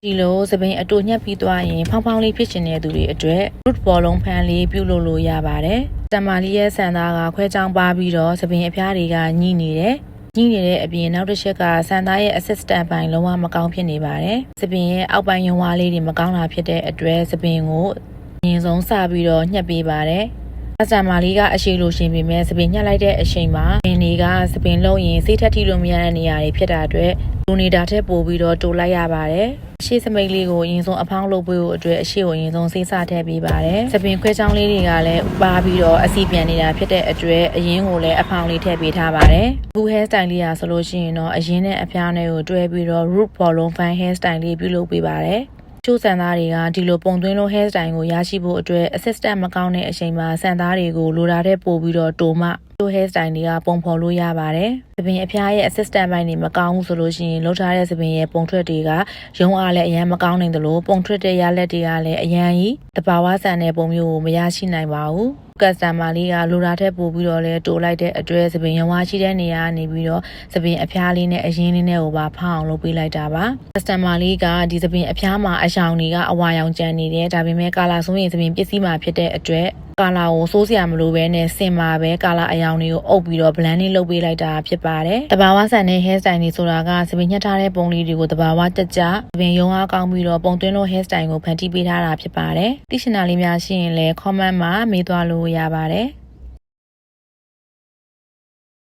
ဒီလိုသပင်အတူညက်ပြီးသွားရင်ဖောင်းဖောင်းလေးဖြစ်ချင်တဲ့သူတွေအတွက် root ဘောလုံးဖန်လေးပြုလုပ်လို့ရပါတယ်။တမလီရဲ့ဆန်သားကခွဲချောင်းပါပြီးတော့သပင်အဖျားတွေကညှိနေတယ်။ညှိနေတဲ့အပြင်နောက်တစ်ချက်ကဆန်သားရဲ့ assistant ပိုင်းလုံးဝမကောင်းဖြစ်နေပါတယ်။သပင်ရဲ့အောက်ပိုင်းရုံဝါးလေးတွေမကောင်းတာဖြစ်တဲ့အတွက်သပင်ကိုအရင်ဆုံးစပြီးတော့ညှက်ပေးပါတယ်။ဆန်မာလေးကအရှိလို့ရှင်ပေမဲ့သပင်ညှက်လိုက်တဲ့အချိန်မှာပင်တွေကသပင်လုံးရင်စိတ်ထက်ထိလို့မရတဲ့နေရာတွေဖြစ်တာအတွက်လူနေတာထက်ပိုပြီးတော့တိုးလိုက်ရပါတယ်။ရှေ့စမိတ်လေးကိုအရင်ဆုံးအဖောင်းလုပ်ပေးဖို့အတွက်အရှိကိုအရင်ဆုံးစေးစထည့်ပေးပါတယ်။သပင်ခွဲချောင်းလေးတွေကလည်းပါပြီးတော့အစီပြန်နေတာဖြစ်တဲ့အတွက်အရင်ကိုလည်းအဖောင်းလေးထည့်ပေးထားပါတယ်။အခု hair style လေးရာဆိုလို့ရှိရင်တော့အရင်နဲ့အဖျားနဲ့ကိုတွဲပြီးတော့ root ဘောလုံး fine hair style လေးပြုလုပ်ပေးပါတယ်။ချို့ဆန်သားတွေကဒီလိုပုံသွင်းလို့ hair style ကိုရရှိဖို့အတွက် assistant မကောင်းတဲ့အချိန်မှာဆန်သားတွေကိုလိုတာတဲ့ပို့ပြီးတော့တိုမှတို့ hair style တွေကပုံဖော်လို့ရပါတယ်။သပင်အဖျားရဲ့ assistant ပိုင်းတွေမကောင်းဘူးဆိုလို့ရှိရင်လှုပ်ထားတဲ့သပင်ရဲ့ပုံထွက်တွေကရုံအားလည်းအရန်မကောင်းနိုင်သလိုပုံထွက်တဲ့ရလက်တွေကလည်းအရန်ကြီးတဘာဝဆန်တဲ့ပုံမျိုးကိုမရရှိနိုင်ပါဘူး။ customer လေးကလိုတာတဲ့ပို့ပြီးတော့လဲတိုးလိုက်တဲ့အတွက်သပင်ရုံအားရှိတဲ့နေရာကနေပြီးတော့သပင်အဖျားလေးနဲ့အရင်လေးနဲ့ကိုပါဖောင်းအောင်လုပ်ပေးလိုက်တာပါ။ customer လေးကဒီသပင်အဖျားမှာအယောင်တွေကအဝါရောင်ကျန်နေတယ်ဒါပေမဲ့ကာလာဆိုရင်သပင်ပစ္စည်းမှာဖြစ်တဲ့အတွက်ကာလာကိုစိုးစရာမလိုပဲနဲ့စင်မှာပဲကာလာအယောင်တွေကိုအုပ်ပြီးတော့ blend လေးလုပ်ပေးလိုက်တာဖြစ်ပါတယ်။တဘာဝဆန်တဲ့ hair style တွေဆိုတာကသပင်ညှက်ထားတဲ့ပုံလေးတွေကိုတဘာဝတက်ကြသပင်ရုံအားကောင်းပြီးတော့ပုံသွင်းလို့ hair style ကိုဖန်တီးပေးထားတာဖြစ်ပါတယ်။သိချင်တာလေးများရှိရင်လည်း comment မှာမေးသွားလို့ရပါတယ်။